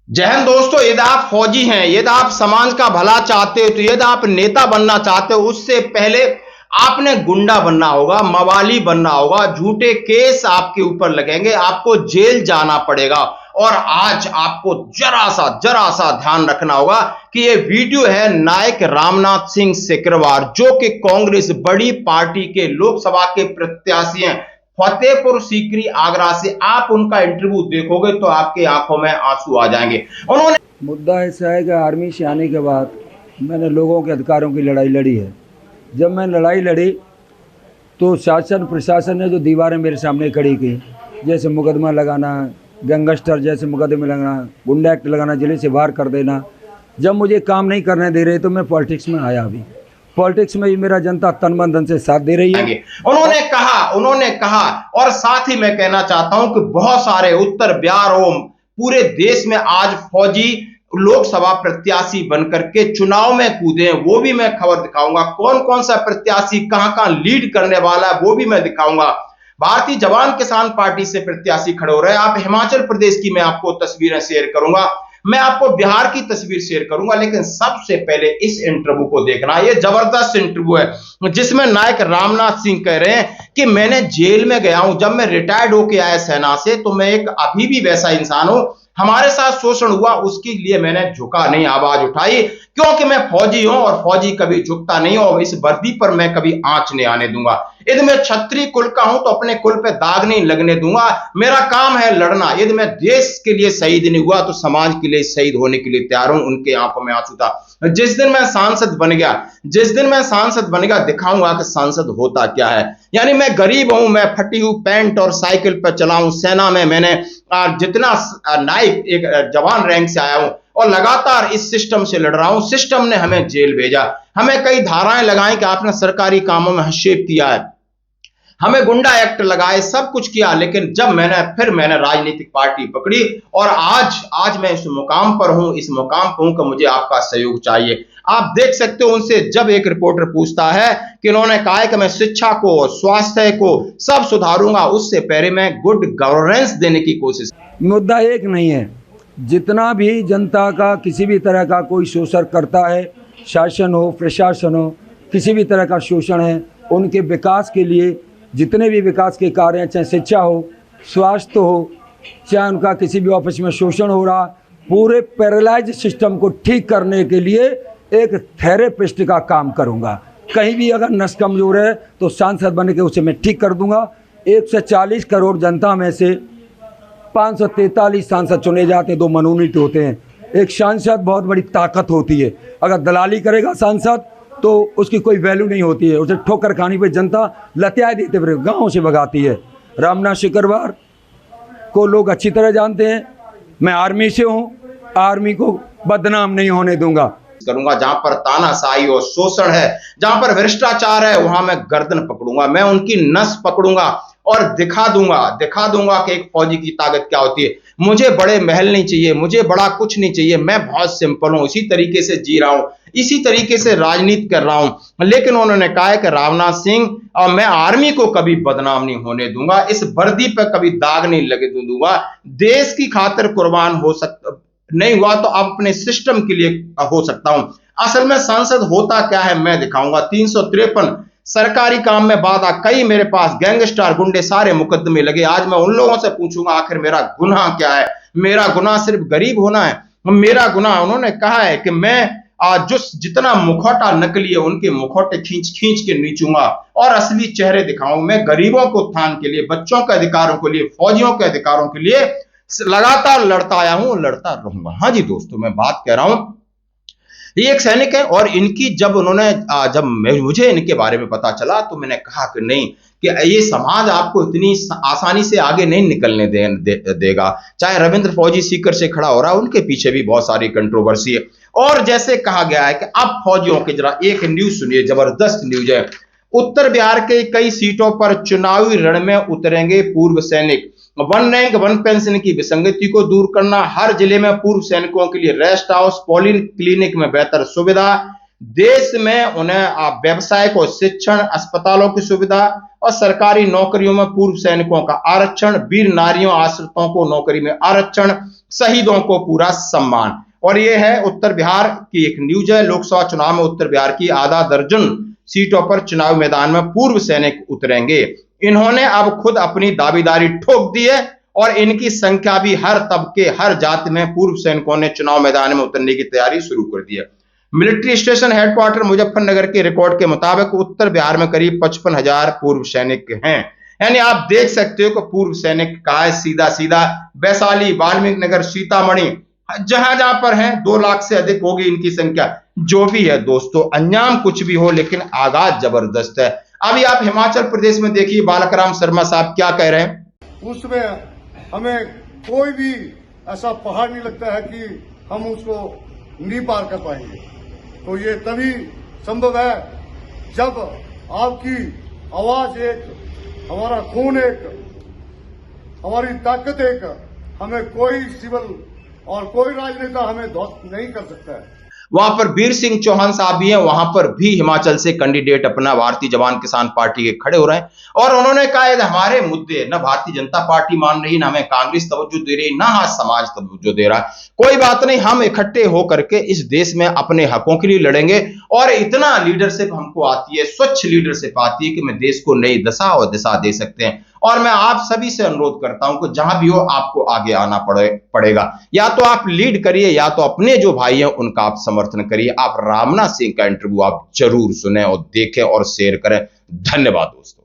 जय हिंद दोस्तों, यदि आप फौजी हैं, यदि आप समाज का भला चाहते हो, तो यदि आप नेता बनना चाहते हो, उससे पहले आपने गुंडा बनना होगा, मवाली बनना होगा। झूठे केस आपके ऊपर लगेंगे, आपको जेल जाना पड़ेगा। और आज आपको जरा सा ध्यान रखना होगा कि ये वीडियो है नायक रामनाथ सिंह सिकरवार, जो कि कांग्रेस बड़ी पार्टी के लोकसभा के प्रत्याशी हैं, फतेहपुर सीकरी आगरा से। आप उनका इंटरव्यू देखोगे तो आपकी आंखों में आंसू आ जाएंगे। उन्होंने मुद्दा ऐसा है कि आर्मी से आने के बाद मैंने लोगों के अधिकारों की लड़ाई लड़ी है। जब मैं लड़ाई लड़ी तो शासन प्रशासन ने जो दीवारें मेरे सामने खड़ी की, जैसे मुकदमा लगाना, गैंगस्टर जैसे मुकदमे लगाना, गुंडा एक्ट लगाना, जिले से बाहर कर देना, जब मुझे काम नहीं करने दे रहे तो मैं पॉलिटिक्स में आया। अभी पॉलिटिक्स में भी मेरा जनता तन मन धन से साथ दे रही है। उन्होंने कहा और साथ ही मैं कहना चाहता हूं कि बहुत सारे उत्तर बिहार हो, पूरे देश में आज फौजी लोकसभा प्रत्याशी बनकर के चुनाव में कूदे, वो भी मैं खबर दिखाऊंगा। कौन कौन सा प्रत्याशी कहां कहां लीड करने वाला है वो भी मैं दिखाऊंगा। भारतीय जवान किसान पार्टी से प्रत्याशी खड़े हो रहे हैं। आप हिमाचल प्रदेश की मैं आपको तस्वीरें शेयर करूंगा, मैं आपको बिहार की तस्वीर शेयर करूंगा, लेकिन सबसे पहले इस इंटरव्यू को देखना। ये जबरदस्त इंटरव्यू है जिसमें नायक रामनाथ सिंह कह रहे हैं कि मैंने जेल में गया हूं, जब मैं रिटायर्ड होके आया सेना से, तो मैं एक अभी भी वैसा इंसान हूं। हमारे साथ शोषण हुआ, उसके लिए मैंने झुका नहीं, आवाज उठाई, क्योंकि मैं फौजी हूं और फौजी कभी झुकता नहीं, और इस वर्दी पर मैं कभी आंच नहीं आने दूंगा। यदि मैं क्षत्रिय कुल का हूं तो अपने कुल पे दाग नहीं लगने दूंगा। मेरा काम है लड़ना। यदि मैं देश के लिए शहीद नहीं हुआ तो समाज के लिए शहीद होने के लिए तैयार हूं। उनके आंखों में आंसू था। जिस दिन मैं सांसद बन गया, दिखाऊंगा कि सांसद होता क्या है। यानी मैं गरीब हूं, मैं फटी हुई पैंट और साइकिल पर चला हूं। सेना में मैंने जितना नायक एक जवान रैंक से आया हूं और लगातार इस सिस्टम से लड़ रहा हूं। सिस्टम ने हमें जेल भेजा, हमें कई धाराएं लगाई कि आपने सरकारी कामों में हस्तक्षेप किया है, हमें गुंडा एक्ट लगाए, सब कुछ किया। लेकिन जब मैंने राजनीतिक पार्टी पकड़ी और आज मैं इस मुकाम पर हूं कि मुझे आपका सहयोग चाहिए। आप देख सकते हो उनसे जब एक रिपोर्टर पूछता है कि उन्होंने कहा है कि मैं शिक्षा को, स्वास्थ्य को सब सुधारूंगा, उससे पहले मैं गुड गवर्नेंस देने की कोशिश। मुद्दा एक नहीं है, जितना भी जनता का किसी भी तरह का कोई शोषण करता है, शासन हो प्रशासन हो, किसी भी तरह का शोषण है, उनके विकास के लिए जितने भी विकास के कार्य हैं, चाहे शिक्षा हो, स्वास्थ्य हो, चाहे उनका किसी भी ऑफिस में शोषण हो रहा, पूरे पैरालाइज सिस्टम को ठीक करने के लिए एक थेरेपिस्ट का काम करूंगा। कहीं भी अगर नस कमजोर है तो सांसद बन के उसे मैं ठीक कर दूंगा। 140 करोड़ जनता में से 543 सांसद चुने जाते हैं, 2 मनोनीत होते हैं। एक सांसद बहुत बड़ी ताकत होती है। अगर दलाली करेगा सांसद तो उसकी कोई वैल्यू नहीं होती है, उसे ठोकर खानी पे जनता लत्याएं देते हुए गाँव से भगाती है। रामनाथ सिकरवार को लोग अच्छी तरह जानते हैं, मैं आर्मी से हूँ, आर्मी को बदनाम नहीं होने दूंगा। करूंगा जहां पर तानाशाही और शोषण है, जहां पर भ्रष्टाचार है, वहां मैं गर्दन पकड़ूंगा, मैं उनकी नस पकड़ूंगा और दिखा दूंगा कि एक फौजी की ताकत क्या होती है। मुझे बड़े महल नहीं चाहिए, मुझे बड़ा कुछ नहीं चाहिए, मैं बहुत सिंपल हूं, इसी तरीके से जी रहा हूं, इसी तरीके से राजनीति कर रहा हूं। लेकिन उन्होंने कहा है कि रामनाथ सिंह, और मैं आर्मी को कभी बदनाम नहीं होने दूंगा, इस वर्दी पर कभी दाग नहीं लगे दूंगा। देश की खातिर कुर्बान हो सकता नहीं हुआ तो अब अपने सिस्टम के लिए हो सकता हूं। असल में सांसद होता क्या है मैं दिखाऊंगा। 353 सरकारी काम में बाधा, कई मेरे पास गैंगस्टर गुंडे सारे मुकदमे लगे। आज मैं उन लोगों से पूछूंगा आखिर मेरा गुनाह क्या है। मेरा गुनाह सिर्फ गरीब होना है। मेरा गुनाह, उन्होंने कहा है कि मैं जो जितना मुखौटा नकली है उनके मुखौटे खींच खींच के नीचूंगा और असली चेहरे दिखाऊंगा। मैं गरीबों को उत्थान के लिए, बच्चों के अधिकारों के लिए, फौजियों के अधिकारों के लिए लगातार लड़ता आया हूं, लड़ता रहूंगा। हाँ जी दोस्तों, मैं बात कह रहा हूं, ये एक सैनिक है। और इनकी जब मुझे इनके बारे में पता चला तो मैंने कहा कि नहीं, कि ये समाज आपको इतनी आसानी से आगे नहीं निकलने देगा। चाहे रविंद्र फौजी सीकर से खड़ा हो रहा है, उनके पीछे भी बहुत सारी कंट्रोवर्सी है। और जैसे कहा गया है कि अब फौजियों के, जरा एक न्यूज सुनिए, जबरदस्त न्यूज है। उत्तर बिहार के कई सीटों पर चुनावी रण में उतरेंगे पूर्व सैनिक। वन रैंक वन पेंशन की विसंगति को दूर करना, हर जिले में पूर्व सैनिकों के लिए रेस्ट हाउस, पोलिंग क्लिनिक में बेहतर सुविधा, देश में उन्हें व्यवसाय को शिक्षण, अस्पतालों की सुविधा और सरकारी नौकरियों में पूर्व सैनिकों का आरक्षण, वीर नारियों आश्रितों को नौकरी में आरक्षण, शहीदों को पूरा सम्मान। और ये है उत्तर बिहार की एक न्यूज है। लोकसभा चुनाव में उत्तर बिहार की आधा दर्जन सीटों पर चुनाव मैदान में पूर्व सैनिक उतरेंगे। इन्होंने अब खुद अपनी दावेदारी ठोक दी है और इनकी संख्या भी हर तबके, हर जाति में पूर्व सैनिकों ने चुनाव मैदान में उतरने की तैयारी शुरू कर दी है। मिलिट्री स्टेशन हेडक्वार्टर मुजफ्फरनगर के रिकॉर्ड के मुताबिक उत्तर बिहार में करीब 55,000 पूर्व सैनिक हैं। यानी आप देख सकते हो कि पूर्व सैनिक का है सीधा सीधा वैशाली, वाल्मीकि नगर, सीतामढ़ी, जहां जहां पर हैं 2 लाख से अधिक होगी इनकी संख्या। जो भी है दोस्तों, अंजाम कुछ भी हो लेकिन आगाज जबरदस्त है। अभी आप हिमाचल प्रदेश में देखिए बालकराम शर्मा साहब क्या कह रहे हैं। उसमें हमें कोई भी ऐसा पहाड़ नहीं लगता है कि हम उसको नहीं पार कर पाएंगे। तो ये तभी संभव है जब आपकी आवाज एक, हमारा खून एक, हमारी ताकत एक, हमें कोई सिविल और कोई राजनेता हमें ध्वस्त नहीं कर सकता है। वहां पर वीर सिंह चौहान साहब भी हैं, वहां पर भी हिमाचल से कैंडिडेट अपना भारतीय जवान किसान पार्टी के खड़े हो रहे हैं और उन्होंने कहा है हमारे मुद्दे न भारतीय जनता पार्टी मान रही, न हमें कांग्रेस तवज्जो दे रही, न आज समाज तवज्जो दे रहा। कोई बात नहीं, हम इकट्ठे होकर के इस देश में अपने हकों के लिए लड़ेंगे और इतना लीडरशिप हमको आती है, स्वच्छ लीडरशिप आती है कि मैं देश को नई दशा और दिशा दे सकते हैं। और मैं आप सभी से अनुरोध करता हूं कि जहां भी हो आपको आगे आना पड़ेगा। या तो आप लीड करिए या तो अपने जो भाई हैं उनका आप समर्थन करिए। आप रामनाथ सिंह का इंटरव्यू आप जरूर सुने और देखें और शेयर करें। धन्यवाद दोस्तों।